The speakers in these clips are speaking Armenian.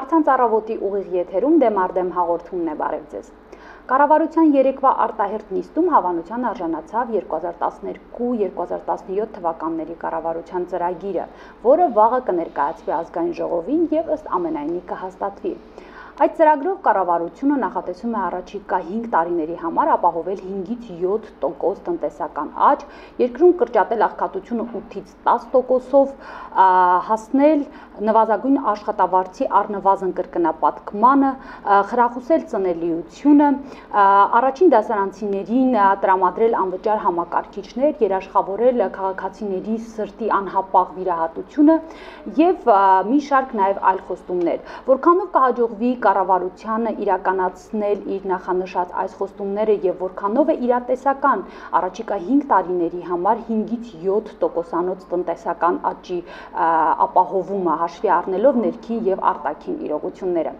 Առցանց առավոտի ուղիղ եթերում դեմ առ դեմ հաղորդումն է, բարև ձեզ։ Կառավարության երեկվա արտահերթ նիստում հավանության արժանացավ 2012-2017 թվականների կառավարության ծրագիրը, որը վաղը կներկայացվի ազգային ժողովին եւ ըստ ամենայնի կհաստատվի։ Այդ ծրագրով կառավարությունը նախատեսում է առաջիկա 5 տարիների համար ապահովել 5-ից 7% տնտեսական աճ, երկրում կրճատել աղքատությունը 8-ից 10%-ով, հասնել նվազագույն աշխատավարձի առնվազն կրկնապատկմանը, խրախուսել ծնելիությունը, առաջին դասարանցիներին տրամադրել անվճար համակարգիչներ, երաշխավորել քաղաքացիների սրտի անհապաղ վիրահատությունը եւ մի շարք նաեւ այլ խոստումներ, որքանով կհաջողվի կառավարությանը իրականացնել իր նախանշած այս խոստումները եւ որքանով է իրատեսական առաջիկա 5 տարիների համար 5-ից 7%-անոց տնտեսական աճի ապահովումը հաշվի առնելով ներքին եւ արտաքին իրողությունները։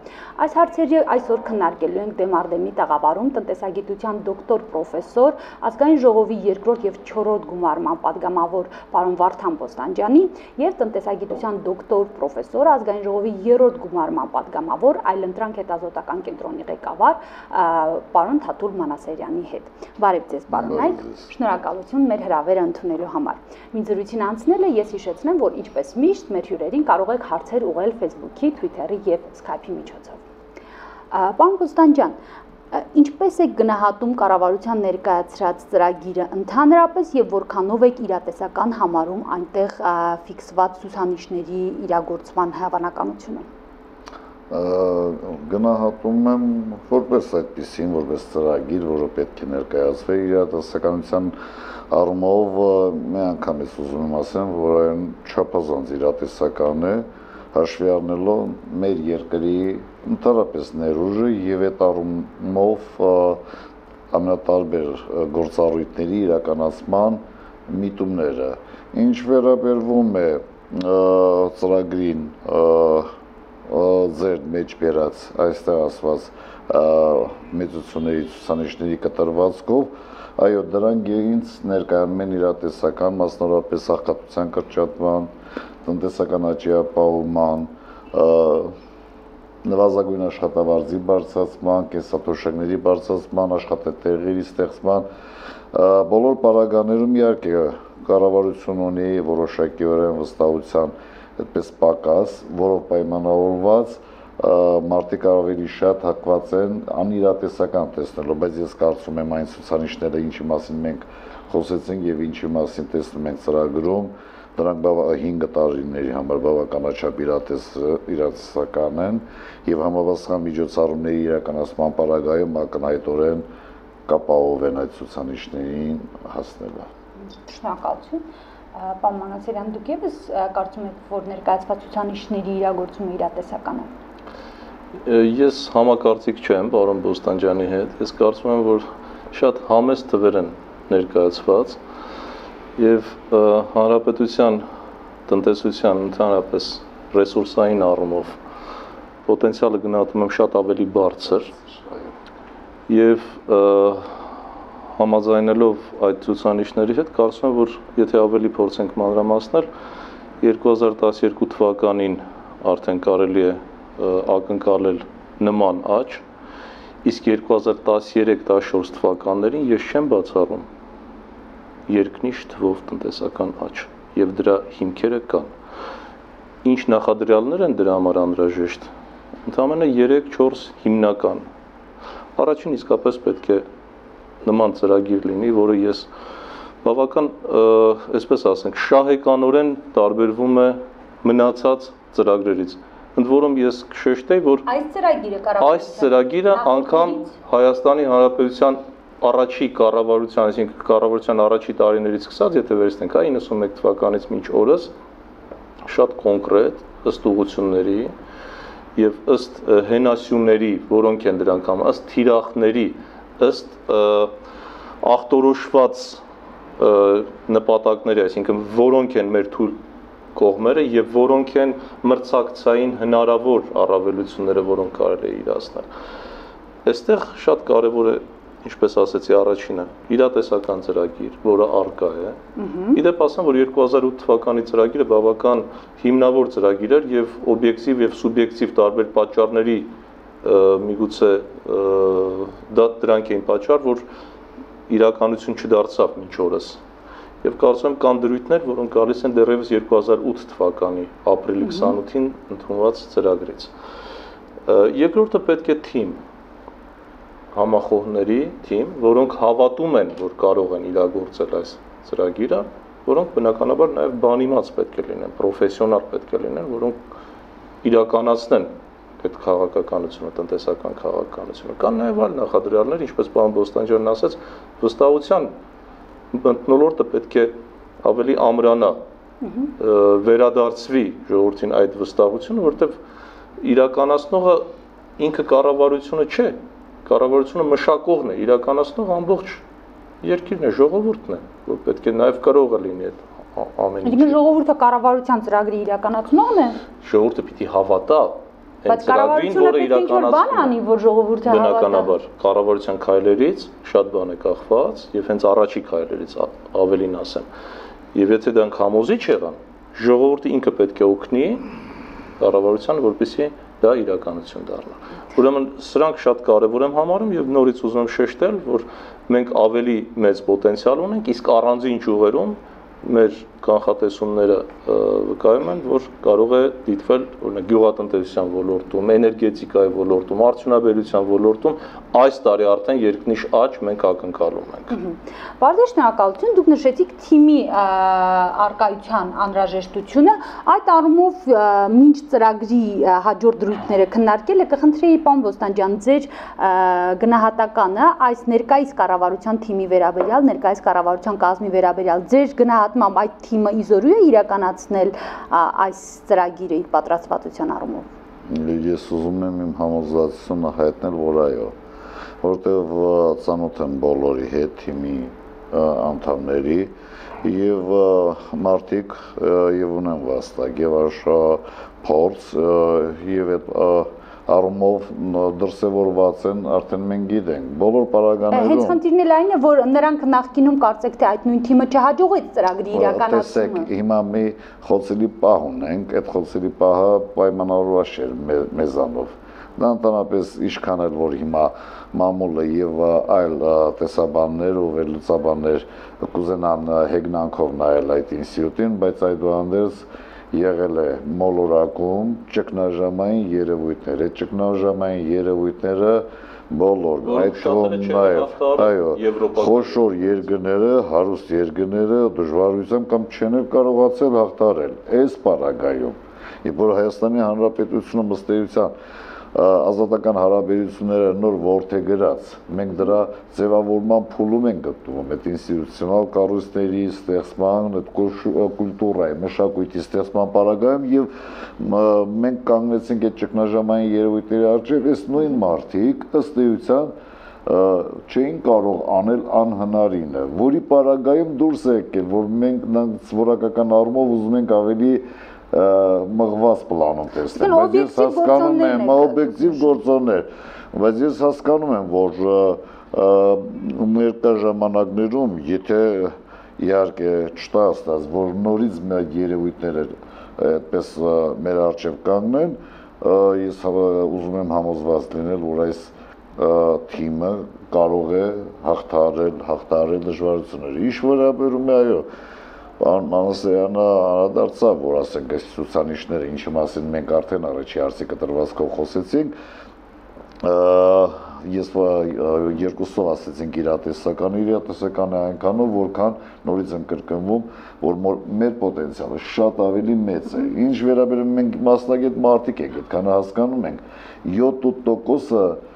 Այս հարցերը այսօր քննարկելու ենք դեմ առ դեմի տաղավարում տնտեսագիտության դոկտոր պրոֆեսոր, ազգային ժողովի 2-րդ եւ 4-րդ գումարման падգամավոր պարոն Վարդան Բոստանջյանի եւ տնտեսագիտության դոկտոր պրոֆեսոր, ազգային ժողովի 3-րդ գումարման падգամավոր Այլընտրանք հետազոտական կենտրոնի ղեկավար պարոն Թաթուլ Մանասերյանի հետ։ Բարև ձեզ, պարոնայք, շնորհակալություն մեր հրավերը ընդունելու համար։ Մինչ զրույցին անցնելը ես հիշեցնեմ, որ ինչպես միշտ մեր հյուրերին կարող եք հարցեր ուղղել Facebook-ի, Twitter-ի եւ Skype-ի միջոցով։ Պարոն Բոստանջյան, ինչպես եք գնահատում կառավարության ներկայացրած ծրագիրը ընդհանրապես եւ որքանով եք իրատեսական համարում այնտեղ ֆիքսված ցուցանիշների իրագործման հավանականությունը։ Գնահատում եմ որպես այդպեսին, որպես ծրագիր, որը պետք է ներկայացվի իրատեսականության առումով, մի անգամ ես ուզում եմ ասեմ, որ այն չափազանց իրատեսական է, հաշվի առնելով մեր երկրի ընդհանրապես ներուժը եւ այդ առումով ամենատարբեր գործառույթների իրականացման միտումները։ Ինչ վերաբերվում է ծրագրին ձեր մեջ բերած այստեղ ասված մեծությունների ցուցանիշների կտրվածքով, այո, դրանք ինձ ներկայանում են իրատեսական, մասնավորապես աղքատության կրճատման, տնտեսական աճի ապահովման, նվազագույն աշխատավարձի բարձրացման, կենսաթոշակների բարձրացման, աշխատատեղերի ստեղծման, բոլոր պարագաներում իհարկե կառավարություն ունի որոշակիորեն վստահության այդպես պակաս, որով պայմանավորված մարդիկ ավելի շատ հակված են անիրատեսական տեսնելով, բայց ես կարծում եմ այն ցուցանիշները, ինչի մասին մենք խոսեցինք եւ ինչի մասին տեսնում ենք ծրագրում, դրանք 5 տարիների համար բավականաչափ իրատեսական են եւ համապատասխան միջոցառումների իրականացման պարագայում ակնհայտորեն կապահովեն այդ ցուցանիշներին հասնելը։ Շնորհակալություն։ Պարոն Մանասերյան, դուք ևս կարծում եք, որ ներկայացված ցուցանիշների իրագործումը իրատեսական է։ Ես համակարծիք չեմ պարոն Բոստանջյանի հետ։ Ես կարծում եմ, որ շատ համեստ թվեր են ներկայացված եւ հանրապետության տնտեսության ընդհանրապես ռեսուրսային առումով պոտենցիալը գնահատում եմ շատ ավելի բարձր եւ համաձայնելով այդ ցուցանիշների հետ կարծում եմ, որ եթե ավելի փորձենք մանրամասնել 2012 թվականին արդեն կարելի է ակնկալել նման աճ, իսկ 2013-14 թվականներին ես չեմ բացառում երկնիշ թվով տնտեսական աճ եւ դրա հիմքերը կան։ Ինչ նախադրյալներ են դրա համար անհրաժեշտ։ Ընդամենը 3-4 հիմնական։ Առաջին իսկապես պետք է նման ծրագիր լինի, որը ես բավական, այսպես ասենք, շահեկանորեն տարբերվում է մնացած ծրագրերից։ Ընդ որում ես կշեշտեի, որ այս ծրագիրը անգամ Հայաստանի Հանրապետության առաջի կառավարության, այսինքն կառավարության առաջի տարիներից սկսած, եթե վերցնենք 91 թվականից մինչ օրս, շատ կոնկրետ ըստ ուղղությունների եւ ըստ հենասյուների, որոնք են դրանք համ, ըստ թիրախների, ըստ ախտորոշված նպատակների, այսինքն որոնք են մեր թույլ կողմերը եւ որոնք են մրցակցային հնարավոր առավելությունները, որոնք կարելի է իրացնել։ Այստեղ շատ կարեւոր է ինչպես ասեցի առաջինը, իրատեսական ծրագիր, որը արկա է։ Իդեպ ասեմ, որ 2008 թվականի ծրագիրը բավական հիմնավոր ծրագիր էր եւ օբյեկտիվ եւ սուբյեկտիվ տարբեր պատճառների միգուցե դրանք էին պատճառ, որ իրականություն չդարձավ մինչ օրս։ Եվ կարծում եմ կան դրույթներ, որոնք գալիս են դեռևս 2008 թվականի ապրիլի 28-ին ընդունված ծրագրից։ Երկրորդը պետք է թիմ, համախոհների թիմ, որոնք հավատում են, որ կարող են իրագործել այս ծրագիրը, որոնք բնականաբար նաև բանիմաց պետք է լինեն, պրոֆեսիոնալ պետք է լինեն, որոնք իրականացնեն այդ քաղաքականությունը, տնտեսական քաղաքականությունը։ Կան նաև այլ նախադրյալներ, ինչպես պարոն Բոստանջյանն ասաց, վստահության մթնոլորտը պետք է ավելի ամրանա, վերադարձվի ժողովրդին այդ վստահությունը, որովհետև իրականացնողը ինքը կառավարությունը չէ, կառավարությունը մշակողն է, իրականացնող ամբողջ երկիրն է, ժողովուրդն է, որ պետք է նաև կարող է լինի այդ ամեն ինչը։ Ժողովուրդը կառավարության ծրագրի իրականացնողն է։ Ժողովուրդը պիտի հավատա Բայց կառավարությունը պետք է ինչ-որ բան անի, որ ժողովուրդը հավատա։ Բնականաբար, կառավարության քայլերից շատ բան է կախված եւ հենց առաջի քայլերից ավելին ասեմ։ Եվ եթե դրանք համոզիչ եղան, ժողովուրդը ինքը պետք է օգնի կառավարությանը, որպեսզի դա իրականություն դառնա։ Ուրեմն սրանք շատ կարևոր եմ համարում եւ նորից ուզում եմ շեշտել, որ մենք ավելի մեծ պոտենցիալ ունենք, իսկ առանձին ճյուղերում մեր կանխատեսումները վկայում են, որ կարող է դիտվել օրինակ գյուղատնտեսության ոլորտում, էներգետիկայի ոլորտում, արդյունաբերության ոլորտում այս տարի արդեն երկնիշ աճ մենք ակնկալում ենք։ Պարզապես շնորհակալություն, դուք նշեցիք թիմի արկայության անհրաժեշտությունը, այդ առումով մինչ ծրագրի հաջորդ դրույթները քննարկելը կխնդրեի պարոն Բոստանջյան ձեր գնահատականը այս ներկայիս կառավարության թիմի վերաբերյալ, ներկայիս կառավարության կազմի վերաբերյալ ձեր գնահատմամբ այդ թիմը իզորու է իրականացնել այս ծրագիրը իր պատրաստվածության առումով։ Ես ուզում եմ իմ համոզվածությունը հայտնել, որ այո, որտեղ ծանոթ եմ բոլորի հետ թիմի անդամների եւ մարդիկ եւ ունեն վաստակ եւ փորձ եւ այդ առումով դրսևորված են, արդեն մենք գիտենք, բոլոր պարագաներում։ Հենց խնդիրն էլ այն է, որ նրանք նախկինում կարծեք թե այդ նույն թիմը չհաջողեց ծրագրի իրականացումը։ Տեսեք, հիմա մի խոցելի պահ ունենք, այդ խոցելի պահը պայմանավորված չէր մեզանով։ Դա ընդհանրապես ինչքան էլ որ հիմա մամուլը եւ այլ տեսաբաններ ու վերլուծաբաններ կուզենան հեգնանքով նայել այդ ինստիտուտին, բայց այդուհանդերձ եղել է մոլորակում ճգնաժամային երևույթներ, այդ ճգնաժամային երևույթները բոլոր, այդ թվում նաև, այո, խոշոր երկրները, հարուստ երկրները դժվարությամբ կամ չեն կարողացել հաղթարել այս պարագայում, երբ որ Հայաստանի Հանրապետությունը ըստեյության ազատական հարաբերությունները նոր որդեգրած, մենք դրա ձևավորման փուլում ենք գտնվում, այդ ինստիտուցիոնալ կառույցների ստեղծման, այդ կուլտուրայի, մշակույթի ստեղծման պարագայում եւ մենք կանգնեցինք այդ ճգնաժամային երևույթների առջև, այս նույն մարդիկ ըստ էության չէին կարող անել անհնարինը, որի պարագայում դուրս է եկել, որ մենք որակական առումով ուզում ենք ավելի մղված պլանում տեսնեմ, բայց ես հասկանում եմ օբյեկտիվ գործոններ, բայց ես հասկանում եմ, որ ներկա ժամանակներում, եթե իհարկե չտա ստաց, որ նորից մեր երևույթները այդպես մեր առջև կանգնեն, ես ուզում եմ համոզված լինել, որ այս թիմը կարող է հաղթարել դժվարությունները, ինչ վերաբերում է այո, Պարոն Մանասարյանը անդրադարձավ, որ ասենք այս ցուցանիշները, ինչի մասին մենք արդեն առաջի հարցի կտրվածքով խոսեցինք, ես երկուսով ասեցինք իրատեսականը այնքանով, որքան նորից եմ կրկնվում, որ մեր պոտենցիալը շատ ավելի մեծ է։ Ինչ վերաբերում մենք մասնագետ մարդիկ ենք, այդքանը հասկանում ենք, 7%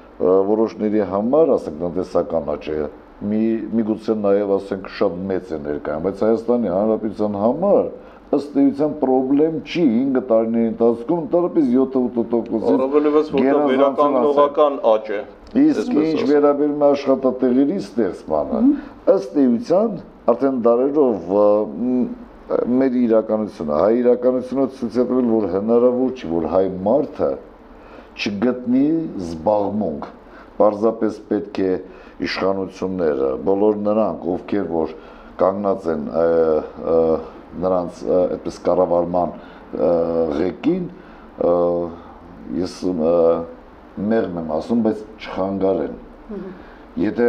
որոշների համար, ասենք տնտեսական աճը միգուցե նաև ասենք շատ մեծ է ներկայում, բայց Հայաստանի Հանրապետության համար ըստ էության պրոբլեմ չի 5 տարիների ընթացքում ընդհանրապես 7%-ից առավելևս որտեղ վերականգնողական աճ է։ Իսկ ինչ վերաբերում է աշխատատեղերի ստեղծմանը, ըստ էության արդեն դարերով մեր իրականությունը, հայ իրականությունը ցույց է տվել, որ հնարավոր չի, որ հայ մարդը չգտնի զբաղմունք։ պարզապես պետք է իշխանությունները, բոլոր նրանք, ովքեր որ կանգնած են նրանց այդպես կառավարման ղեկին, ես մեղմ եմ ասում, բայց չխանգարեն։ Եթե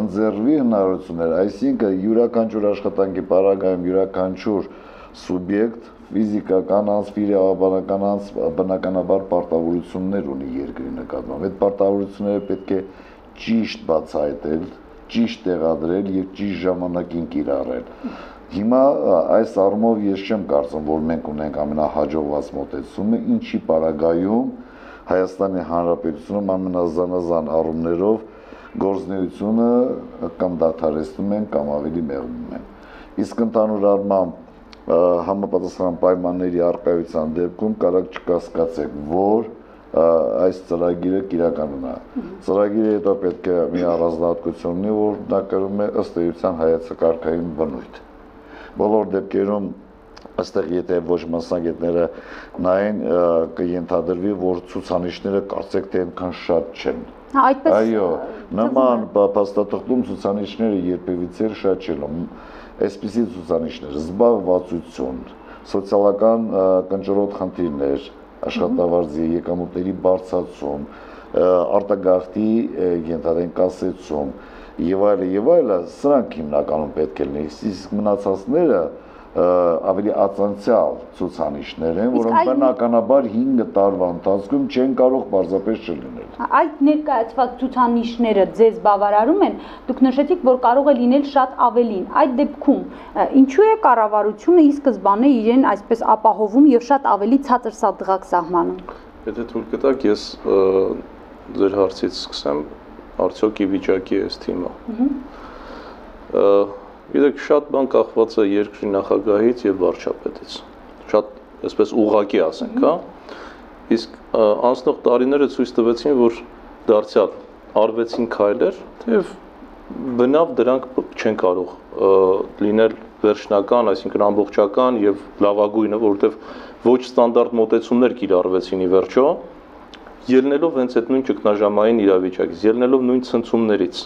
ընձեռվի հնարավորություններ, այսինքն յուրաքանչյուր աշխատանքի պարագայում յուրաքանչյուր սուբյեկտ, ֆիզիկական անձ, իրավաբանական անձ բնականաբար պարտավորություններ ունի երկրի նկատմամբ։ Այդ պարտավորությունները պետք է ճիշտ բացահայտել, ճիշտ տեղադրել եւ ճիշտ ժամանակին կիրառել։ Հիմա այս առումով ես չեմ կարծում, որ մենք ունենք ամենահաջողված մոտեցումը, ինչի պարագայում Հայաստանի Հանրապետությունում ամենազանազան առումներով գործունեությունը կամ դադարեցնում են կամ ավելի մեղմում են։ Իսկ ընդհանուր առմամբ համապատասխան պայմանների առկայության դեպքում կարող չկասկածեք, որ այս ծրագիրը կիրականանա։ Ծրագիրը հետո պետք է մի առանձնահատկություն ունի, որ դա կրում է ըստ էության հայեցակարգային բնույթ։ Բոլոր դեպքերում այստեղ եթե ոչ մասնագետները նայեն, կենթադրվի, որ ցուցանիշները կարծեք թե այնքան շատ չեն։ Այդպես։ Այո, նման փաստաթղթում ցուցանիշները երբևիցե շատ չեն։ Այսպիսի ցուցանիշներ՝ զբաղվածություն, սոցիալական կնճռոտ խնդիրներ, աշխատավարձի եկամուտների բարձրացում, արտագաղթի ենթադրենք կասեցում եւ այլը, սրանք հիմնականում պետք է լինեն, իսկ մնացածները ավելի ածանցյալ ցուցանիշներ են, որոնք բնականաբար 5 տարվա ընթացքում չեն կարող պարզապես չլինել։ Այդ ներկայացված ցուցանիշները ձեզ բավարարում են, դուք նշեցիք, որ կարող է լինել շատ ավելին։ Այդ դեպքում ինչու է կառավարությունը ի սկզբանե իրեն այսպես ապահովում եւ շատ ավելի ցածր սադղակ սահմանում։ Եթե թույլ կտաք, ես ձեր հարցից սկսեմ, արդյոք ի վիճակի է այս թիմը։ Գիտեք, շատ բան կախված է երկրի նախագահից եւ վարչապետից։ Շատ, այսպես ուղղակի ասենք, հա։ Իսկ անցնող տարիները ցույց տվեցին, որ դարձյալ արվեցին քայլեր, եւ բնավ դրանք չեն կարող լինել վերջնական, այսինքն ամբողջական եւ լավագույնը, որովհետեւ ոչ ստանդարտ մոտեցումներ կիրառվեցին ի վերջո, ելնելով հենց այդ նույն ճգնաժամային իրավիճակից, ելնելով նույն ցնցումներից։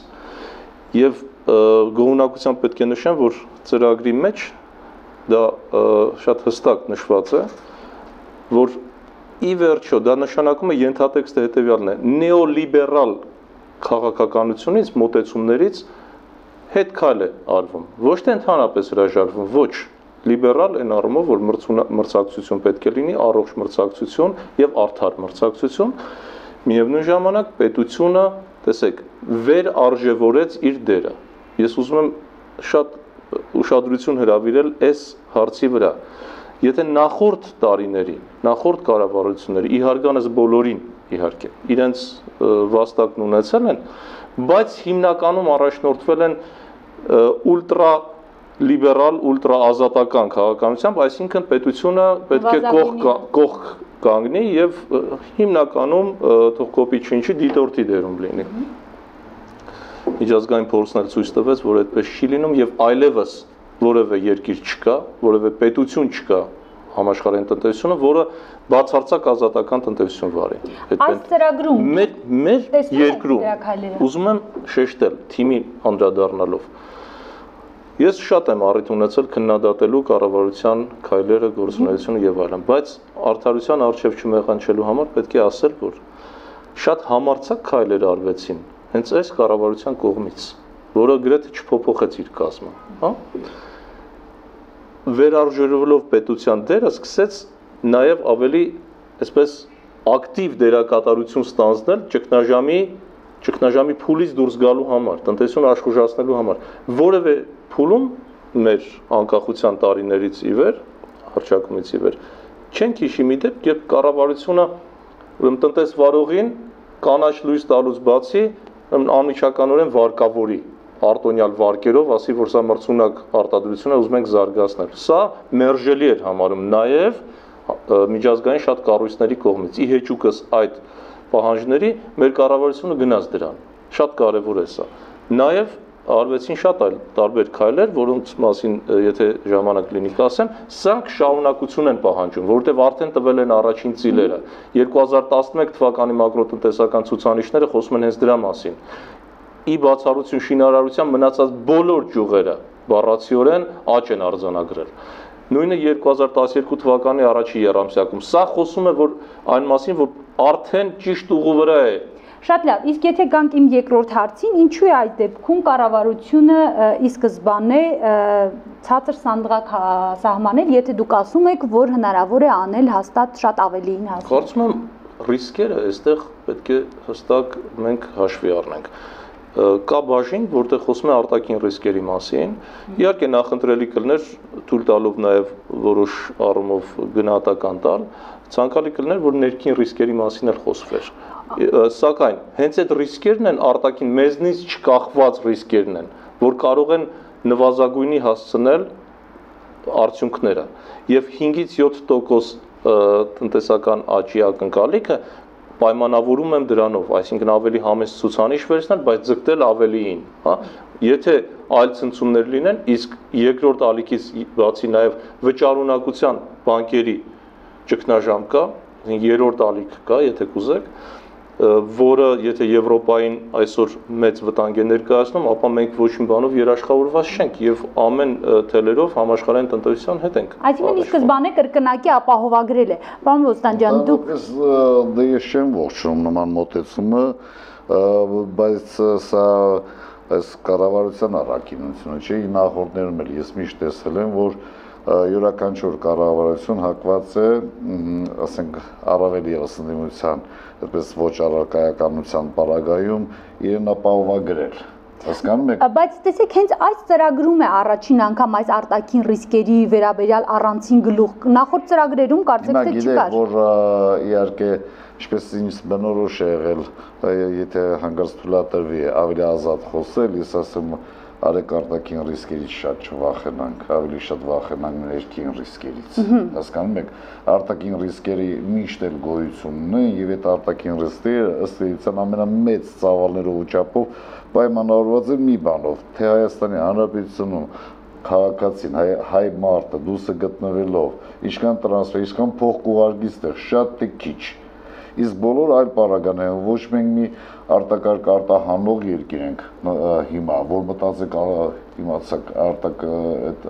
Եվ գոհունակությամբ պետք է նշեմ, որ ծրագրի մեջ դա շատ հստակ նշված է, որ ի վերջո դա նշանակում է ենթատեքստը հետևյալն է. նեոլիբերալ քաղաքականությունից, մոտեցումներից հետ քայլ է արվում, ոչ թե ընդհանրապես հրաժարվում, ոչ լիբերալ այն առումով, որ մրցակցություն պետք է լինի, առողջ մրցակցություն եւ արդար մրցակցություն, միևնույն ժամանակ պետությունը, տեսեք, վեր արժևորեց իր դերը։ Ես ուզում եմ շատ ուշադրություն հրավիրել այս հարցի վրա։ Եթե նախորդ տարիներին, նախորդ կառավարությունները ի հարգանս բոլորին, իհարկե, իրենց վաստակն ունեցել են, բայց հիմնականում առաջնորդվել են ուլտրա լիբերալ, ուլտրա ազատական քաղաքականությամբ, այսինքն պետությունը պետք է կողք կանգնի եւ հիմնականում թող կոպի չինչի դիտորդի դերում լինի։ Միջազգային փորձն էլ ցույց տվեց, որ այդպես չի լինում եւ այլևս որևէ երկիր չկա, որևէ պետություն չկա համաշխարհային տնտեսությունը, որը բացարձակ ազատական տնտեսություն վարի։ Այս ծրագրում մեր երկրում ուզում եմ շեշտել թիմի անդրադառնալով։ Ես շատ եմ առիթ ունեցել քննադատելու կառավարության քայլերը, գործունեությունը եւ այլն, բայց արդարության առջև չմեղանչելու համար պետք է ասել, որ շատ համարձակ քայլեր արվեցին հենց այս կառավարության կողմից, որը գրեթե չփոփոխեց իր կազմը, հա։ Վերարժևորելով պետության դերը սկսեց նաեւ ավելի, այսպես, ակտիվ դերակատարություն ստանձնել ճգնաժամի փուլից դուրս գալու համար, տնտեսությունը աշխուժացնելու համար, որևէ փուլում մեր անկախության տարիներից ի վեր, հռչակումից ի վեր, չենք հիշի մի դեպք, երբ կառավարությունը տնտեսվարողին կանաչ լույս տալուց բացի անմիջականորեն վարկավորի, արտոնյալ վարկերով, ասի, որ սա մրցունակ արտադրություն է, ուզում ենք զարգացնել։ Սա մերժելի էր համարում նաև միջազգային շատ կառույցների կողմից։ Ի հեճուկս այդ պահանջների մեր կառավարությունը գնաց դրան։ Շատ կարևոր է սա։ Նաև արվեցին շատ այլ տարբեր քայլեր, որոնց մասին եթե ժամանակ լինի կասեմ, սրանք շարունակություն են պահանջում, որովհետև արդեն տվել են առաջին ծիլերը։ 2011 թվականի մակրոտնտեսական ցուցանիշները խոսում են հենց դրա մասին։ Ի բացառություն շինարարության մնացած բոլոր ճյուղերը բառացիորեն աճ են արձանագրել։ Նույնը 2012 թվականի առաջի եռամսյակում։ Սա խոսում է որ այն մասին, որ արդեն ճիշտ ուղու վրա է։ Շատ լավ, իսկ եթե գանք իմ երկրորդ հարցին, ինչու է այդ դեպքում կառավարությունը ի սկզբանե ցածր սանդղակ սահմանել, եթե դուք ասում եք, որ հնարավոր է անել հաստատ շատ ավելիին հասնել։ Կարծում եմ ռիսկերը այստեղ պետք է հստակ մենք հաշվի առնենք։ Կա բաժին, որտեղ խոսում է արտաքին ռիսկերի մասին, իհարկե նախընտրելի կլներ թույլ տալով նաև որոշ առումով գնահատական տալ, ցանկալի կլներ, որ ներքին ռիսկերի մասին էլ խոսվեր։ Սակայն հենց այդ ռիսկերն են արտաքին մեզնից չկախված ռիսկերն են, որ կարող են նվազագույնի հասցնել արդյունքները եւ 5-ից 7% տնտեսական աճի ակնկալիքը պայմանավորում եմ դրանով, այսինքն ավելի համեստ ցուցանիշ վերցնել, բայց ձգտել ավելիին, հա։ Եթե այլ ցնցումներ լինեն, իսկ երկրորդ ալիքից բացի նաև վճարունակության բանկերի ճգնաժամ կա, երրորդ ալիք կա, եթե կուզեք, որը եթե Եվրոպային այսօր մեծ վտանգ է ներկայացնում, ապա մենք ոչ մի բանով երաշխավորված չենք եւ ամեն թելերով համաշխարհային տնտեսության հետ ենք։ Այսինքն ի սկզբանե կրկնակի ապահովագրել է։ Պարոն Ոստան ջան, դուք դե ես չեմ ողջունում նման մոտեցումը, բայց սա այս կառավարության առաքինությունը չէ, նախորդներում էլ ես միշտ տեսել եմ, որ յուրաքանչյուր կառավարություն հակված է, ասենք, առավել ևս ընդդիմության, այդպես ոչ առարկայականության պարագայում իրեն ապահովագրել։ Հասկանում եք։ Բայց տեսեք, հենց այս ծրագրում է առաջին անգամ այս արտաքին ռիսկերի վերաբերյալ առանցին գլուխ։ Նախորդ ծրագրերում կարծեք թե չկար։ Գիտեք, որ իհարկե ինչպես ինձ բնորոշ է եղել, եթե հանգարց թույլատրվի ավելի ազատ խոսել, ես ասեմ արեք արտաքին ռիսկերից շատ չվախենանք, ավելի շատ վախենանք ներքին ռիսկերից։ Հասկանում եք, արտաքին ռիսկերի միշտ էլ գոյություն ունեն եւ այդ արտաքին ռիսկերը ըստ էության ամենամեծ ծավալներով ու չափով պայմանավորված է մի բանով, թե Հայաստանի Հանրապետությունում քաղաքացին, հայ մարդը դուսը գտնվելով, ինչքան տրանսֆեր, ինչքան փոխկուղարկի ստեղ, շատ թե քիչ։ Իսկ բոլոր այլ պարագաներում ոչ մենք մի արտակարգ արտահանող երկիր ենք հիմա, որ մտածեք իմացակ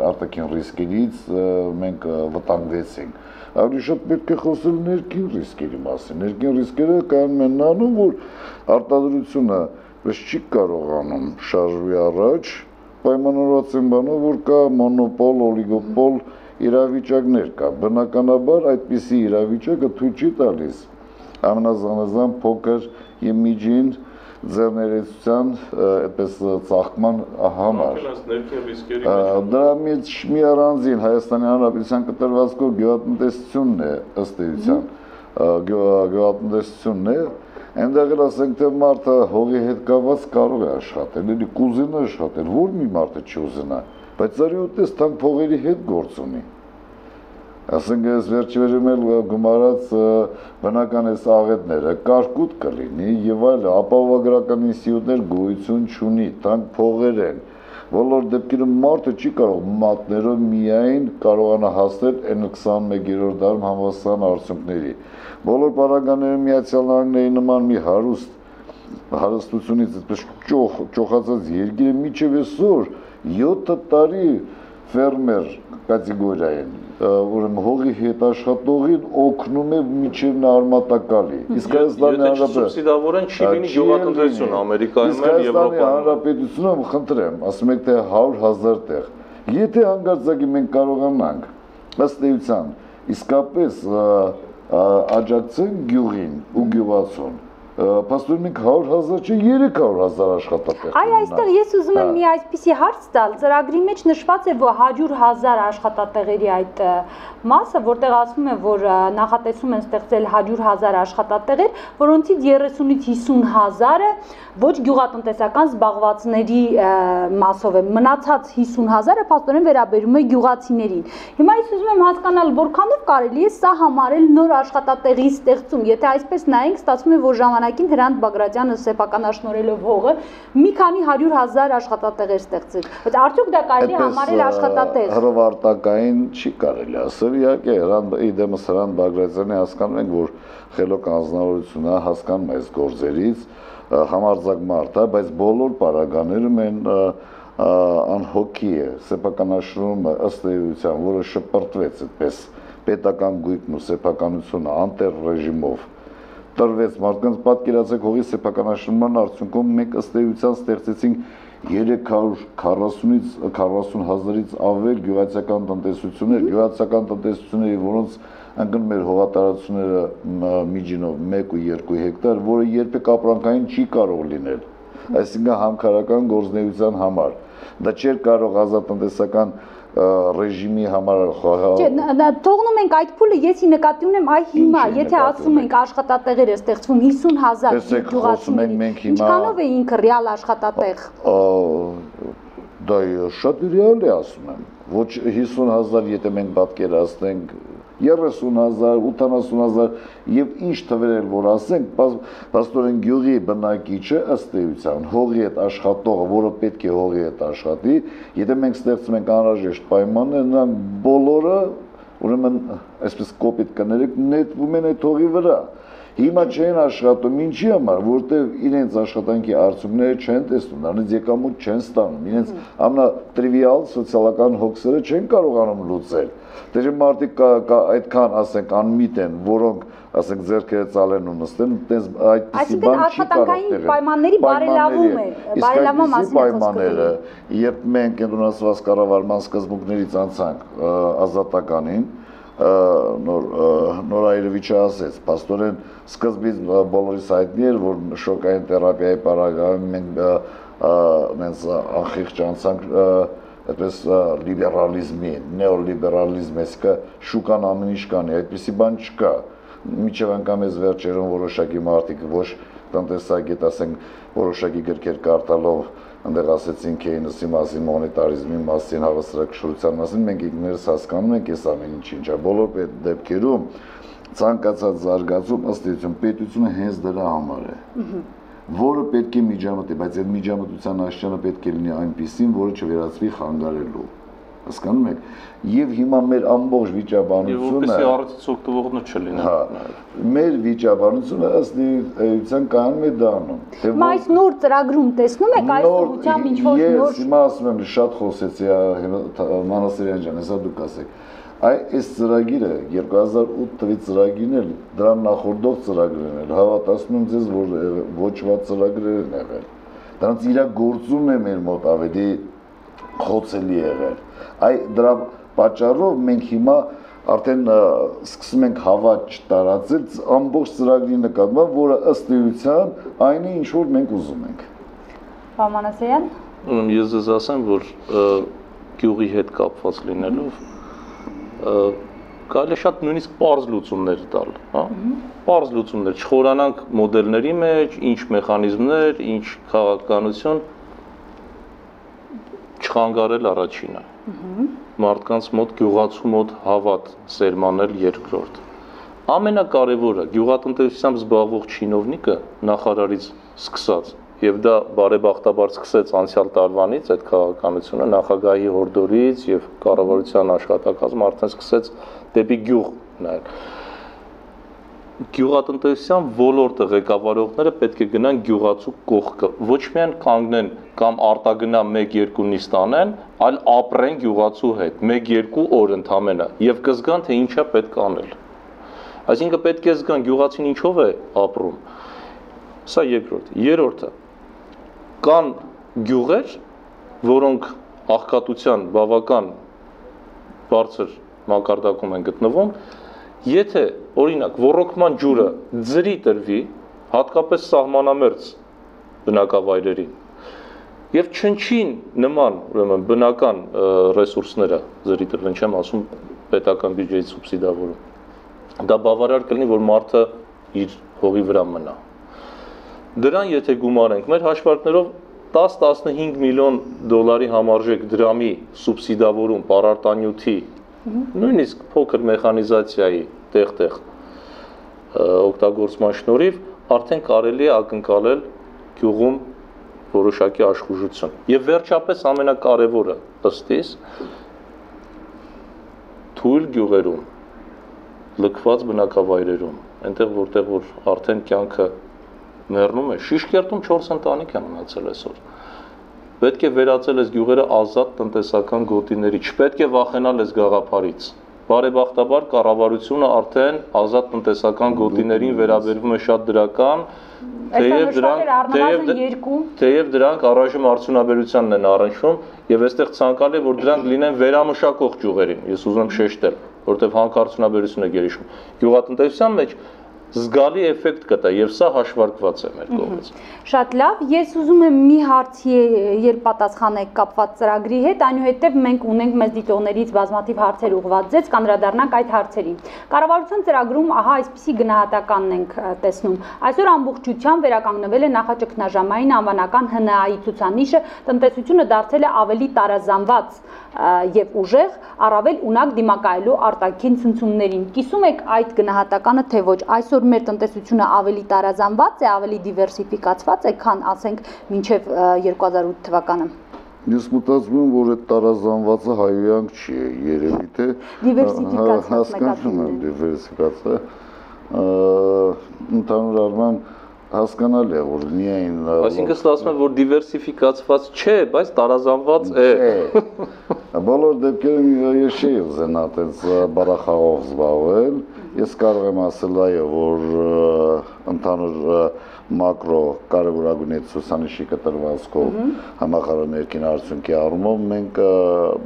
արտաքին ռիսկերից մենք վտանգվեցինք։ Ավելի շատ պետք է խոսել ներքին ռիսկերի մասին։ Ներքին ռիսկերը կայանում են նրանում, որ արտադրությունը պես չի կարողանում շարժվի առաջ, պայմանավորված են բանով, որ կա մոնոպոլ, օլիգոպոլ իրավիճակներ կա։ Բնականաբար այդպիսի իրավիճակը թույլ չի տալիս ամենազանազան փոքր եւ միջին ձեռներեցության այդպես ծաղկման համար։ Դրա մեջ մի առանձին Հայաստանի Հանրապետության կտրվածքով գյուղատնտեսությունն է ըստ էության, գյուղատնտեսությունն է, այնտեղ էլ ասենք թե մարդը հողի հետ կապված կարող է աշխատել, էլի կուզենա աշխատել, որ մի մարդը չուզենա, բայց արյունտես թանկ փողերի հետ գործ ունի։ Ասենք ես վերջերում էլ գումարած բնական այս աղետները կարկուտ կլինի եւ այլ ապահովագրական ինստիտուտներ գոյություն չունի, թանկ փողեր են։ Բոլոր դեպքերում մարդը չի կարող մատներով միայն կարողանա հասնել այն 21-րդ դարում համասան արդյունքների։ Բոլոր պարագաներում Միացյալ Նահանգների նման մի հարստությունից այդպես ճոխացած երկիրը միջև այսօր 7 տարի ֆերմեր կատեգորիա են, ուրեմն հողի հետ աշխատողին օգնում է միջև նարմատակալի։ Իսկ Հայաստանի Հանրապետությունը սուբսիդավորեն չի լինի գյուղատնտեսություն Ամերիկայում եւ Եվրոպայում։ Հանրապետությունում խնդրեմ, ասում եք թե 100,000 տեղ։ Եթե հանգարցակի մենք կարողանանք ըստ էության իսկապես աջակցենք գյուղին ու գյուղացուն, Պաստոր մենք 100,000 չէ 300,000 աշխատատեղ։ Այ այստեղ ես ուզում եմ մի այսպիսի հարց տալ, ծրագրի մեջ նշված է, որ 100,000 աշխատատեղերի այդ մասը, որտեղ ասվում է, որ նախատեսում են ստեղծել 100,000 աշխատատեղեր, որոնցից 30-ից 50,000-ը ոչ գյուղատնտեսական զբաղվածների մասով է, մնացած 50,000-ը փաստորեն վերաբերում է գյուղացիներին։ Հիմա ես ուզում եմ հասկանալ, որքանով կարելի է սա համարել նոր աշխատատեղի ստեղծում, եթե այսպես նայենք, ստացվում է, որ ժամանակ ժամանակին Հրանտ Բագրատյանը սեփականաշնորհելով հողը մի քանի 100,000 աշխատատեղեր ստեղծեց, բայց արդյոք դա կարելի է համարել աշխատատեղ։ Հրովարտակային չի կարելի ասել, իհարկե իդեմս Հրանտ Բագրատյանի հասկանում ենք, որ խելոք անձնավորությունը հասկանում է այս գործերից, համարձակ մարդ է, բայց բոլոր պարագաներում են անհոգի է, սեփականաշնորհումը ըստ էության, որը շպրտվեց այդպես պետական գույքն ու սեփականությունը անտեր ռեժիմով տրվեց մարդկանց, պատկերացեք հողի սեփականաշնորհման արդյունքում մենք ըստ էության ստեղծեցինք 340-ից 40,000-ից ավել գյուղացիական տնտեսություններ, գյուղացիական որոնց ընկնում էր հողատարածությունները միջինով 1 ու 2 հեկտար, որը երբեք ապրանքային չի կարող լինել, այսինքն համքարական գործունեության համար։ Դա չէր կարող ազատտնտեսական ռեժիմի համար թողնում ենք այդ փուլը, ես նկատի ունեմ այ հիմա, եթե ասում ենք աշխատատեղեր է ստեղծվում 50,000 գյուղացիների, ինչքանով է ինքը ռեալ աշխատատեղ։ Դա շատ ռեալ է ասում եմ, ոչ 50,000, եթե մենք պատկերացնենք 30,000, 80,000 եւ ինչ թվեր էլ որ ասենք, փաստորեն գյուղի բնակիչը ըստ էության հողի հետ աշխատողը, որը պետք է հողի հետ աշխատի, եթե մենք ստեղծում ենք անհրաժեշտ պայմաններ, նրանք բոլորը, ուրեմն, այսպես կոպիտ կներեք, նետվում են այդ հողի վրա։ Հիմա չեն աշխատում, ինչի համար, որտեղ իրենց աշխատանքի արդյունքները չեն տեսնում, նրանց եկամուտ չեն ստանում, իրենց ամենատրիվիալ սոցիալական հոգսերը չեն կարողանում լուծել։ Դե մարդիկ այդքան, ասենք, անմիտ են, որոնք, ասենք, ձեռքերը ծալեն ու նստեն, այդպիսի բան չի կարող տեղել։ Պայմանների բարելավում է, բարելավման մասին պայմանները, երբ մենք կենտրոնացված կառավարման սկզբունքներից անցանք ազատականին, նոր Այրևիչը ասեց, փաստորեն սկզբից բոլորիս հայտնի էր, որ շոկային թերապիայի պարագայում մենք անխիղճ անցանք այդպես լիբերալիզմի, նեոլիբերալիզմ, այսինքն շուկան ամեն ինչ կանի, այդպիսի բան չկա։ Մինչև անգամ այս վերջերում որոշակի մարդիկ ոչ տնտեսագետ, ասենք, որոշակի գրքեր կարդալով այնտեղ ասեցին Քեյնսի մասին, մոնետարիզմի մասին, հավասարակշռության մասին, մենք ինքներս հասկանում ենք այս ամեն ինչը, ինչա բոլոր դեպքերում ցանկացած զարգացում ըստ էության պետությունը հենց դրա համար է, որը պետք է միջամտի, բայց այդ միջամտության աշճանը պետք է լինի այնպիսին, որը չվերածվի խանգարելու, հասկանում եք, եւ հիմա մեր ամբողջ վիճաբանությունը, եւ որպեսզի առիթից օգտվողներ չլինեն, մեր վիճաբանությունը ըստ էության կայանում է դառնում։ Հիմա այս նոր ծրագրում տեսնում եք այս ուղղությամբ ինչ որ նոր։ Ես հիմա ասում եմ, շատ խոսեցի Մանասերյան ջան, հեսա դուք ասեք։ Այս ծրագիրը 2008 թվականի ծրագիրն էլ դրան նախորդող ծրագրերն էլ հավատացնում եմ ձեզ, որ ոչ վատ ծրագրեր են եղել։ Դրանց իրագործումն է մեր մոտ ավելի խոցելի եղել։ Դրա պատճառով մենք հիմա արդեն սկսում ենք հավաք տարածել ամբողջ ծրագրի նկատմամբ, որը ըստ էության այն է, ինչ որ մենք ուզում ենք։ Պարոն Մանասերյան։ Ես ձեզ ասեմ, որ գյուղի հետ կապված լինելով կարելի է շատ նույնիսկ պարզ լուծումներ տալ, հա։ Պարզ լուծումներ, չխորանանք մոդելների մեջ, ինչ մեխանիզմներ, ինչ քաղաքականություն, չխանգարել առաջինը։ Մարդկանց մոտ, գյուղացու մոտ հավատ սերմանել երկրորդ։ Ամենակարևորը գյուղատնտեսությամբ զբաղվող չինովնիկը նախարարից սկսած, եւ դա բարեբախտաբար սկսեց անցյալ տարվանից այդ քաղաքականությունը, նախագահի հորդորից եւ կառավարության աշխատակազմը արդեն սկսեց դեպի գյուղ նայել։ Գյուղատնտեսության ոլորտը ղեկավարողները պետք է գնան գյուղացու կողքը, ոչ միայն կանգնեն կամ արտագնա 1-2 նիստ անեն, այլ ապրեն գյուղացու հետ 1-2 օր ընդամենը եւ կզգան թե ինչա պետք անել։ Այսինքն պետք է զգան գյուղացին ինչով է ապրում։ Սա երկրորդ։ Երրորդը կան գյուղեր, որոնք աղքատության բավական բարձր մակարդակում են գտնվում, եթե օրինակ ոռոգման ջուրը ձրի տրվի, հատկապես սահմանամերձ բնակավայրերին, եւ չնչին նման, ուրեմն բնական ռեսուրսները ձրի տրվեն, չեմ ասում պետական բյուջեից սուբսիդավորում, դա բավարար կլինի, որ մարդը իր հողի վրա մնա։ Դրան եթե գումարենք, մեր հաշվարկներով 10-15 միլիոն դոլարի համարժեք դրամի սուբսիդավորում պարարտանյութի, նույնիսկ փոքր մեխանիզացիայի տեղ-տեղ օգտագործման շնորհիվ արդեն կարելի է ակնկալել գյուղում որոշակի աշխուժություն։ Եվ վերջապես ամենակարևորը ըստիս թույլ գյուղերում, լքված բնակավայրերում, այնտեղ որտեղ որ արդեն կյանքը մեռնում է, Շիշկերտում 4 ընտանիք է մնացել այսօր։ Պետք է վերածել այս գյուղերը ազատ տնտեսական գոտիների, չպետք է վախենալ այս գաղափարից։ Բարեբախտաբար կառավարությունը արդեն ազատ տնտեսական գոտիներին վերաբերվում է շատ դրական, թեև դրանք առայժմ արդյունաբերությանն են առնչվում եւ այստեղ ցանկալի է որ դրանք լինեն վերամշակող գյուղերին, ես ուզում եմ շեշտել, որովհետեւ հանքարդյունաբերությունը գերիշխում։ Գյուղատնտեսության մեջ զգալի էֆեկտ կտա եւ սա հաշվարկված է մեր կողմից։ Շատ լավ, ես ուզում եմ մի հարցի երբ պատասխանեք կապված ծրագրի հետ, այնուհետև մենք ունենք մեզ դիտողներից բազմաթիվ հարցեր ուղղված ձեզ, կանրադառնանք այդ հարցերին։ Կառավարության ծրագրում ահա այսպիսի գնահատականն ենք տեսնում։ Այսօր ամբողջությամբ վերականգնվել է նախաճգնաժամային անվանական ՀՆԱ-ի ցուցանիշը, տնտեսությունը դարձել է ավելի տարազանված եւ ուժեղ, առավել ունակ դիմակայելու արտաքին ցնցումներին։ Կիսում եք այդ գնահատականը, թե ոչ։ Այսօր մեր տնտեսությունը ավելի տարազանված է, ավելի դիվերսիֆիկացված է, քան ասենք մինչև 2008 թվականը։ Ես մտածում եմ, որ այդ տարազանվածը հայոյանք չի, երևի թե հասկանում եմ դիվերսիֆիկացիա, ընդհանուր առմամբ հասկանալ է, որ միայն այսինքն ստացվում է, որ դիվերսիֆիկացված չէ, բայց տարազանված է։ Բոլոր դեպքերում ես չի ուզենա այդպես բառախաղով զբաղվել, ես կարող եմ ասել այո, որ ընդհանուր մակրո կարևորագույն ցուցանիշի կտրվածքով համախառն ներքին արդյունքի առումով մենք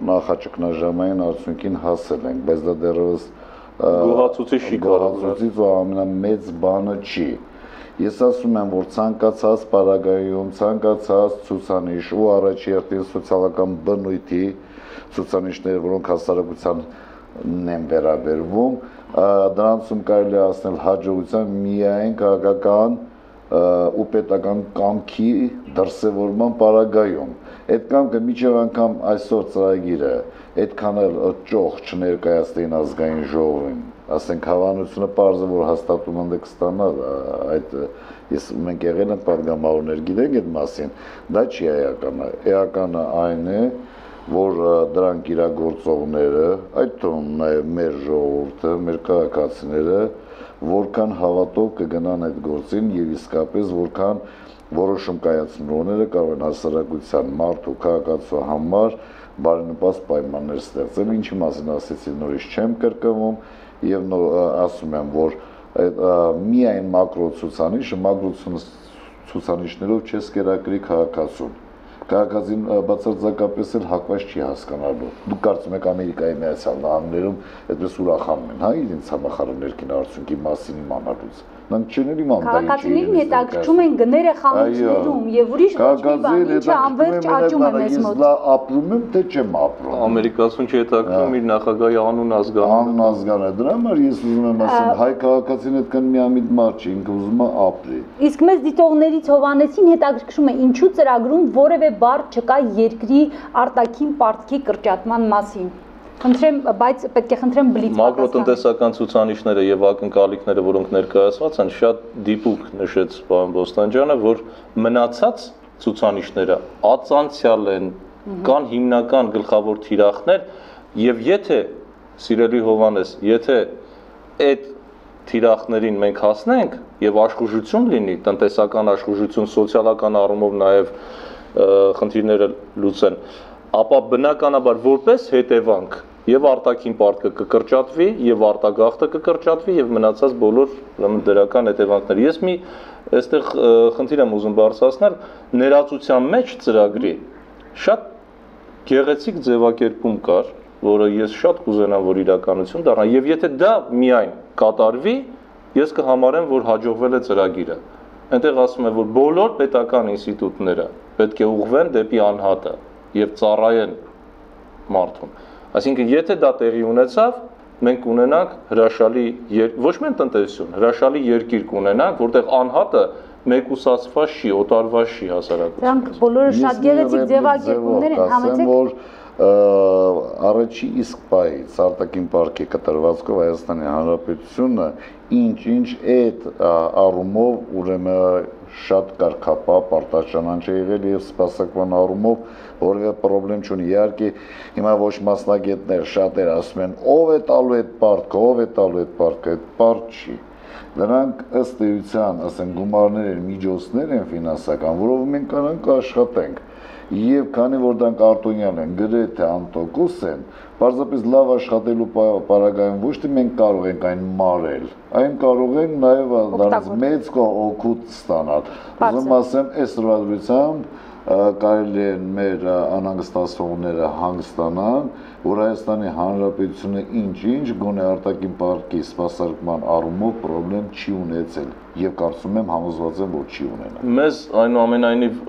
նախաճգնաժամային արդյունքին հասել ենք, բայց դա դեռևս գոհացուցիչ ու ամենամեծ բանը չի։ Ես ասում եմ, որ ցանկացած պարագայում, ցանկացած ցուցանիշ ու առաջերտին սոցիալական բնույթի ցուցանիշները, որոնք հասարակությանն են վերաբերվում, դրանցում կարելի է ասել հաջողության միայն քաղաքական ու պետական կամքի դրսևորման պարագայում։ Այդ կամքը միջև անգամ այսօր ծրագիրը այդքան էլ ճոխ չներկայացնեին ազգային ժողովին, ասենք հավանությունը պարզ է, որ հաստատում են կստանալ այդ մենք եղել ենք պատգամավորներ, գիտենք այդ մասին, դա չի էականը, էականը այն է, որ դրանք իրագործողները, այդ թվում նաև մեր ժողովուրդը, մեր քաղաքացիները, որքան հավատով կգնան այդ գործին եւ իսկապես որքան որոշում կայացնողները կարող են հասարակության մարդու քաղաքացու համար բարենպաստ պայմաններ ստեղծել, ինչի մասին ասեցի նորից չեմ կրկնվում եւ ասում եմ, որ միայն մակրո ցուցանիշը, մակրո ցուցանիշներով չես կերակրի քաղաքացուն։ Քաղաքացին բացարձակապես էլ հակված չի հասկանալու։ Դուք կարծում եք Ամերիկայի Միացյալ Նահանգներում այդպես ուրախանում են, հա, իրենց համախառն ներքին արդյունքի մասին իմանալուց։ Նրանք չեն իմանում դա ինչ է։ Քաղաքացիներին հետաքրքրում են գները խանութներում եւ ուրիշ ոչ մի բան, ինչը անverջ աճում է մեզ մոտ։ Ես ապրում եմ, թե չեմ ապրում։ Ամերիկացուն չի հետաքրքրում իր նախագահի անուն ազգանունը։ Անուն ազգանը, դրա համար ես ուզում եմ ասել, հայ քաղաքացին այդքան միամիտ մարդ չի, ինքը ուզում է ապրի։ Իսկ մեզ դիտողներից Հովհաննեսին հետաքրքրում է, ինչու ծրագրում որևէ բառ չկա երկրի արտաքին պարտքի կրճատման մասին։ Խնդրեմ, բայց պետք է խնդրեմ բլից մակրոտնտեսական ցուցանիշները եւ ակնկալիքները, որոնք ներկայացված են, շատ դիպուկ նշեց պարոն Բոստանջյանը, որ մնացած ցուցանիշները ածանցյալ են, կան հիմնական գլխավոր թիրախներ եւ եթե սիրելի Հովհաննես, եթե այդ թիրախներին մենք հասնենք եւ աշխուժություն լինի, տնտեսական աշխուժություն, սոցիալական առումով նաեւ խնդիրները լուծեն, ապա բնականաբար որպես հետևանք եւ արտաքին պարտքը կկրճատվի եւ արտագաղթը կկրճատվի եւ մնացած բոլոր դրական հետևանքները։ Ես մի այստեղ խնդիր եմ ուզում բարձրացնել, ներածության մեջ ծրագրի շատ գեղեցիկ ձևակերպում կար, որը ես շատ կուզենամ, որ իրականություն դառնա եւ եթե դա միայն կատարվի, ես կհամարեմ, որ հաջողվել է ծրագիրը։ Այնտեղ ասում է, որ բոլոր պետական ինստիտուտները պետք է ուղղվեն դեպի անհատը եւ ծառայեն մարդուն։ Այսինքն, եթե դա տեղի ունեցավ, մենք ունենանք հրաշալի ոչ միայն տնտեսություն, հրաշալի երկիր կունենանք, որտեղ անհատը մեկուսացված չի, օտարված չի հասարակությունից։ Դրանք բոլորը շատ գեղեցիկ ձևակերպումներ են, համեցեք։ առաջի իսկ պայից արտաքին պարկի կտրվածքով Հայաստանի Հանրապետությունը ինչ այդ առումով ուրեմն շատ կարգապահ պարտաշանանջ է եղել եւ սպասարկման առումով որևէ խնդրեմ չունի։ Իհարկե հիմա ոչ մասնագետներ շատեր ասում են ով է տալու այդ պարտքը, ով է տալու այդ պարտքը, այդ պարտ չի։ Նրանք ըստ էության, ասեն, գումարներ են, միջոցներ են ֆինանսական, որով մենք կարող աշխատենք։ Եվ քանի որ դրանք արտոնյալ են, գրեթե անտոկոս են, պարզապես լավ աշխատելու պարագայում ոչ թե մենք կարող ենք այն մարել, այն կարող ենք նաև դրանից մեծ օգուտ ստանալ։ Ուզում ասեմ, այս ռադրությամբ կարելի է մեր անհանգստացողները հանգստանան, որ Հայաստանի Հանրապետությունը ինչ-ինչ գոնե արտաքին պարտքի սպասարկման առումով խնդրեմ չի ունեցել եւ կարծում եմ համոզված եմ, որ չի ունենա։ Մեզ այնուամենայնիվ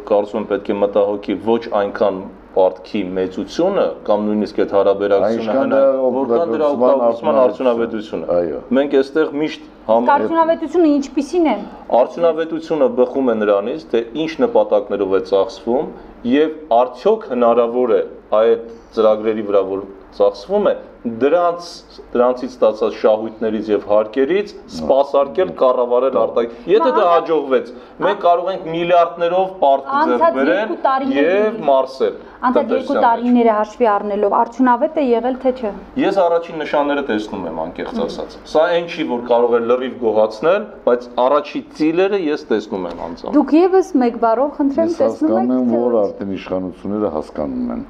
կարծում եմ պետք է մտահոգի ոչ այնքան պարտքի մեծությունը կամ նույնիսկ այդ հարաբերակցությունը, որքան դրա օգտագործման արդյունավետությունը։ Մենք այստեղ միշտ Արդյունավետությունը ինչպիսին է։ Արդյունավետությունը բխում է նրանից, թե ինչ նպատակներով է ծախսվում եւ արդյոք հնարավոր է այդ ծրագրերի վրա որ ծախսվում է դրանցից ստացած շահույթներից եւ հարկերից սպասարկել կառավարել արտաքին։ Եթե դա հաջողվեց, մենք կարող ենք միլիարդներով պարտք ձեռք բերել եւ մարսել։ Անցած 2 տարիները հաշվի առնելով արդյունավետ է եղել թե չէ։ Ես առաջին նշանները տեսնում եմ անկեղծ ասած։ Սա այն չի, որ կարող է լրիվ գողացնել, բայց առաջի ծիլերը ես տեսնում եմ անձամբ։ Դուք եւս մեկ բառով խնդրեմ տեսնում եք, հասկանում եմ, որ արդեն իշխանությունները հասկանում են։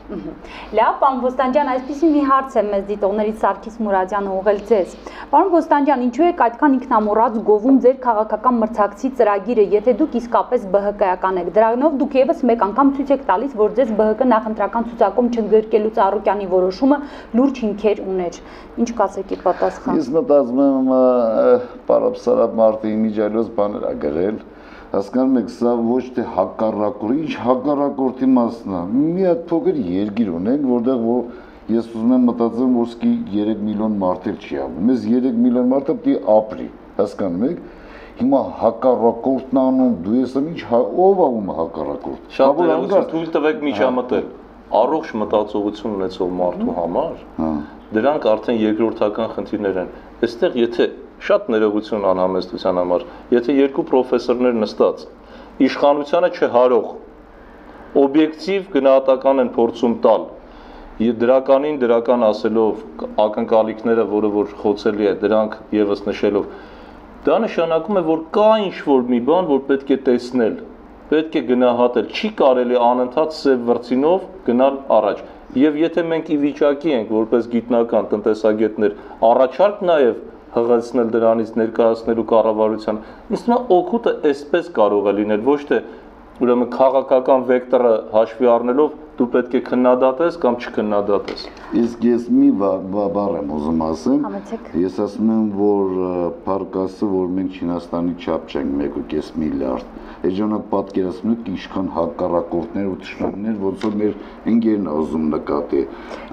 Լավ, պարոն Բոստանջյան, այսպեսի մի հարց է մեզ դիտողներից Սարգիս Մուրադյանը ուղղել ձեզ։ Պարոն Բոստանջյան, ինչու եք այդքան ինքնամոռաց գովում ձեր քաղաքական մրցակցի ծրագիրը, եթե դուք իսկապես ԲՀԿ-ական եք։ Դրանով դուք եւս մեկ անգամ ցույց եք տալիս, որ ձեզ ԲՀԿ նախընտրական ցուցակում չընդգրկելու Ծառուկյանի որոշումը լուրջ հիմքեր ուներ։ Ինչ կասեք ի պատասխան։ Ես մտածում եմ, պարապսարապ մարդը իմիջիալոց բաներ ա գրել։ Հասկանում եք, սա ոչ թե հակառակորդ, ինչ հակառակորդի մասն է։ Մի հատ փոքր երկիր ունենք, որտեղ ես ուզում եմ մտածեմ, որ սկի 3 միլիոն մարդ էլ չի ապրում։ Մեզ 3 միլիոն մարդը պետք է ապրի, հասկանում եք։ Հիմա հակառակորդն անում, դու ես ինչ ով ա ում հակառակորդ։ Շատ ներողություն, թույլ տվեք միջամտել։ Առողջ մտածողություն ունեցող մարդու համար դրանք արդեն երկրորդական խնդիրներ են։ Այստեղ եթե շատ ներողություն անհամեստության համար, եթե երկու պրոֆեսորներ նստած իշխանությանը չհարող օբյեկտիվ գնահատական են փորձում տալ դրականին դրական ասելով ակնկալիքները, որը որ խոցելի է, դրանք եւս նշելով, դա նշանակում է, որ կա ինչ-որ մի բան, որ պետք է տեսնել, պետք է գնահատել, չի կարելի անընդհատ սև վրձինով գնալ առաջ։ Եվ եթե մենք ի վիճակի ենք, որպես գիտնական տնտեսագետներ, առաջարկ նաեւ հղացնել դրանից ներկայացնելու կառավարության, ինձ թվում է օգուտը այսպես կարող է լինել, ոչ թե ուրեմն քաղաքական վեկտորը հաշվի առնելով դու պետք է քննադատես կամ չքննադատես։ Իսկ ես մի բառ եմ ուզում ասեմ, ես ասում եմ, որ փարկասը, որ մենք Չինաստանի չափ չենք 1.5 միլիարդ, այդ ժամանակ պատկերացնում եք ինչքան հակառակորդներ ու թշնամիներ, ոնց որ մեր ընկերն ուզում նկատի։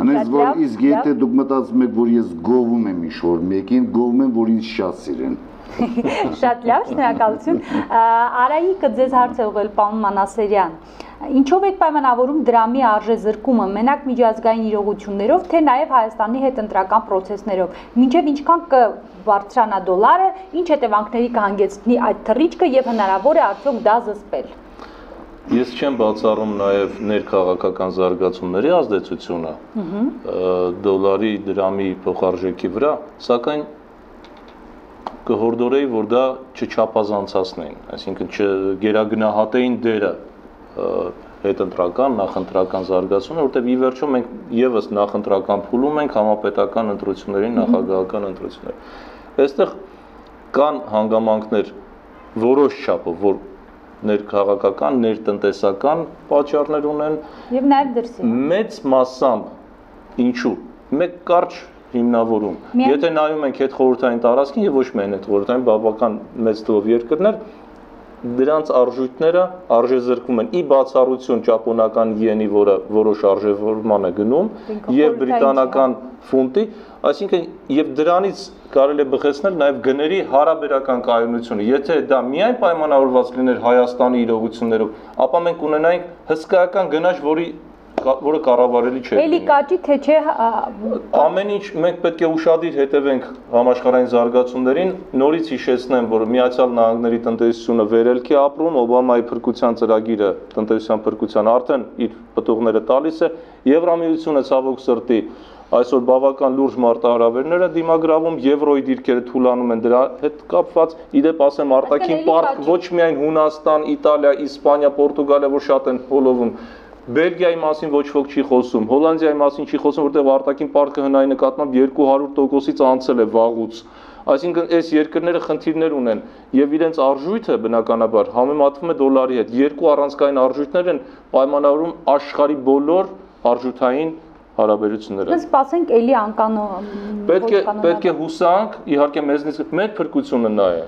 Անես որ իսկ եթե դուք մտածում եք, որ ես գովում եմ ինչ-որ մեկին, գովում եմ, որ ինձ շատ սիրեն։ Շատ լավ, շնորհակալություն։ Արայիկը ձեզ հարց է ուղղել, պարոն Մանասերյան։ Ինչով եք պայմանավորում դրամի արժեզրկումը, մենակ միջազգային իրողություններով, թե նաև Հայաստանի հետ ընտրական process-ներով։ Մինչև ինչքան կբարձրանա դոլարը, ինչ հետևանքների կհանգեցնի այդ թռիչքը եւ հնարավոր է արդյոք դա զսպել։ Ես չեմ բացառում նաև ներքաղաքական զարգացումների ազդեցությունը դոլարի դրամի փոխարժեքի վրա, սակայն կհորդորեի, որ դա չչափազանցացնեին, այսինքն չգերագնահատեին դերը հետընտրական, նախընտրական զարգացումը, որտեղ ի վերջո մենք եւս նախընտրական փուլում ենք համապետական ընտրություններին, նախագահական ընտրություններ։ Այստեղ կան հանգամանքներ որոշ չափով, որ ներքաղաքական, ներտնտեսական պատճառներ ունեն եւ նաեւ դրսի։ Մեծ մասամբ ինչու։ Մեկ կարճ հիմնավորում։ Եթե նայում ենք այդ խորհրդային տարածքին եւ ոչ միայն այդ խորհրդային, բավական մեծ թվով երկրներ, դրանց արժույթները արժեզրկվում են ի բացառություն ճապոնական յենի, որը որոշ արժևորման է գնում, եւ բրիտանական ֆունտի, այսինքն եւ դրանից կարելի է բխեցնել նաեւ գների հարաբերական կայունությունը։ Եթե դա միայն պայմանավորված լիներ Հայաստանի իրողություններով, ապա մենք ունենայինք հսկայական գնաճ, որի որը կառավարելի չէ։ Էլի կաճի թե չէ Ամեն ինչ մենք պետք է ուշադիր հետևենք համաշխարհային զարգացումներին, նորից հիշեցնեմ, որ Միացյալ Նահանգների տնտեսությունը վերելքի է ապրում, Օբամայի փրկության ծրագիրը, տնտեսության փրկության արդեն իր պտուղները տալիս է, Եվրամիությունը ցավոք սրտի այսօր բավական լուրջ մարտահրավերներ է դիմագրավում, եվրոյի դիրքերը թուլանում են դրա հետ կապված, իդեպ ասեմ արտաքին պարտք ոչ միայն Հունաստան, Իտալիա, Իսպանիա, Պորտուգալիա, որ շատ են հոլովում, Բելգիայի մասին ոչ ոք չի խոսում, Հոլանդիայի մասին չի խոսում, որտեղ արտաքին պարտքը հնայի նկատմամբ 200%-ից անցել է վաղուց։ Այսինքն այս երկրները խնդիրներ ունեն եւ իրենց արժույթը բնականաբար համեմատվում է դոլարի հետ։ Երկու առանցքային արժույթներ են պայմանավորում աշխարհի բոլոր արժութային հարաբերությունները։ Սպասենք էլի անկանո Պետք է հուսանք, իհարկե մեզնից մեր փրկությունը նա է։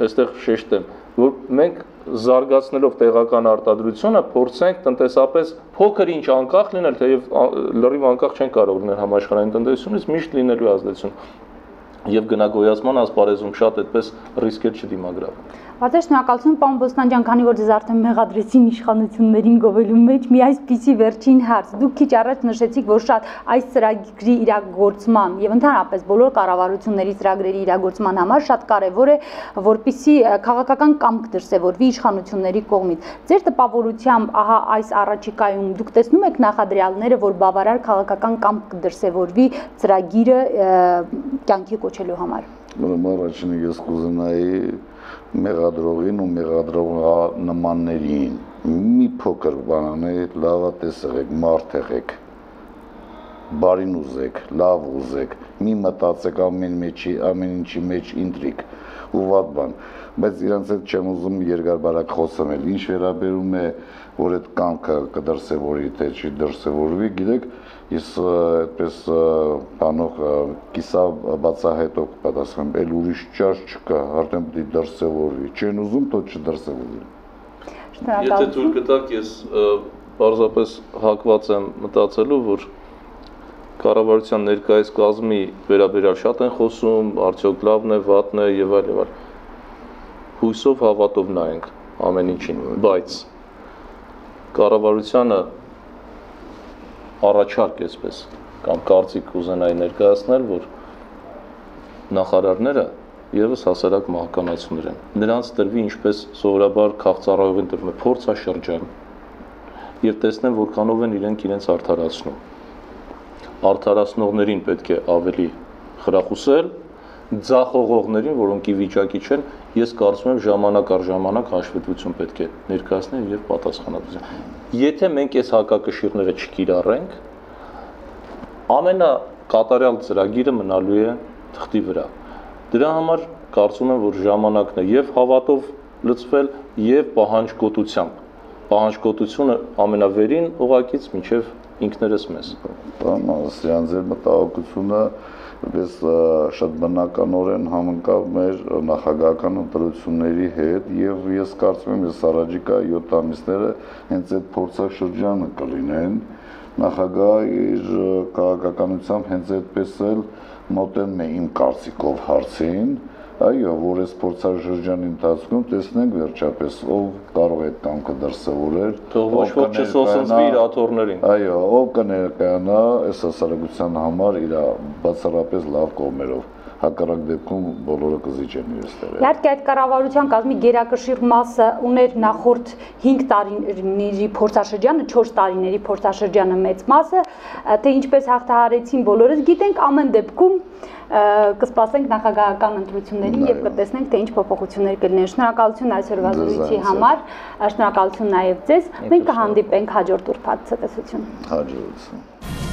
Այստեղ շեշտեմ, որ մենք զարգացնելով տեղական արտադրությունը փորձենք տնտեսապես փոքր ինչ անկախ լինել, թեև լրիվ անկախ չեն կարող լինել համաշխարհային տնտեսությունից, միշտ լինելու ազդեցություն եւ գնագոյացման ասպարեզում շատ այդպես ռիսկեր չդիմագրավում։ Բացի շնորհակալություն պարոն Բոստանջան, քանի որ ձեզ արդեն մեղադրեցին իշխանություններին գովելու մեջ, մի այսպիսի վերջին հարց։ Դուք քիչ առաջ նշեցիք, որ շատ այս ծրագրի իրագործման եւ ընդհանրապես բոլոր կառավարությունների ծրագրերի իրագործման համար շատ կարեւոր է, որպիսի քաղաքական կամք դրսեւորվի իշխանությունների կողմից։ Ձեր տպավորությամբ, ահա այս առաջիկայում դուք տեսնում եք նախադրյալները, որ բավարար քաղաքական կամք կդրսեւորվի ծրագիրը կյանքի կոչելու համար։ Ուրեմն առաջինը ես կուզենայի մեղադրողին ու մեղադրողնմաններին մի փոքր բան անել, լավատես եղեք, մարդ եղեք, բարին ուզեք, լավ ուզեք, մի մտածեք ամեն ինչի մեջ ինտրիգ ու վատ բան, բայց իրանց հետ չեմ ուզում երկար-բարակ խոսել, ինչ վերաբերում է, որ այդ կամքը կդրսևորի, թե չի դրսևորվի, գիտեք, ես այդպես բանող կիսա բացահայտող պատասխանեմ, էլ ուրիշ ճաշ չկա, արդեն պետք է դրսևորվի, չեն ուզում, թող չդրսևորվի։ Եթե թույլ կտաք, ես պարզապես հակված եմ մտածելու, որ կառավարության ներկայիս կազմի վերաբերյալ շատ են խոսում, արդյոք լավն է, վատն է եւ այլ եւ այլ։ Հույսով հավատով նայենք ամեն ինչին, բայց կառավարությանը առաջարկ այսպես կամ կարծիք կուզենայի ներկայացնել, որ նախարարները եւս հասարակ մահկանացուներ են։ Նրանց տրվի ինչպես սովորաբար քաղցառայողին տրվում է փորձաշրջան եւ տեսնեն որքանով են իրենց արդարացնում։ Արդարացնողներին պետք է ավելի խրախուսել, ձախողողներին, որոնք ի վիճակի չեն, ես կարծում եմ ժամանակ առ ժամանակ հաշվետվություն պետք է ներկայացնել եւ պատասխանատվություն։ Եթե մենք այս հակակշիռները չկիրառենք, ամենակատարյալ ծրագիրը մնալու է թղթի վրա։ Դրա համար կարծում եմ, որ ժամանակն է եւ հավատով լծվել եւ պահանջկոտությամբ։ Պահանջկոտությունը ամենավերին ուղղակից մինչեւ ինքներս մեզ։ Բան ասյան ձեր մտահոգությունը պես շատ բնականորեն համընկավ մեր նախագահական ընտրությունների հետ եւ ես կարծում եմ, ես առաջիկա 7 ամիսները հենց այդ փորձաշրջանը կլինեն նախագահը իր քաղաքականությամբ հենց այդպես էլ մոտենում է իմ կարծիքով հարցին այո որ այս փորձաշրջանի ընթացքում տեսնենք վերջապես ով կարող է այդ կամքը դրսևորել թող ոչ ոք չսոսնձվի իր աթոռներին այո ով կներկայանա այս հասարակության համար իր բացառապես լավ կողմերով հակառակ դեպքում բոլորը կզիջեն իրենց տեղը։ Իհարկե այդ կառավարության կազմի գերակշիռ մասը ուներ նախորդ 5 տարիների փորձաշրջանը, 4 տարիների փորձաշրջանը մեծ մասը, թե ինչպես հաղթահարեցին բոլորս գիտենք, ամեն դեպքում կսպասենք նախագահական ընտրություններին եւ կտեսնենք թե ինչ փոփոխություններ կլինեն։ Շնորհակալություն այսօրվա զրույցի համար, շնորհակալություն նաեւ ձեզ։ Մենք կհանդիպենք հաջորդ ուրբաթ ցտեսություն։ Հաջողություն։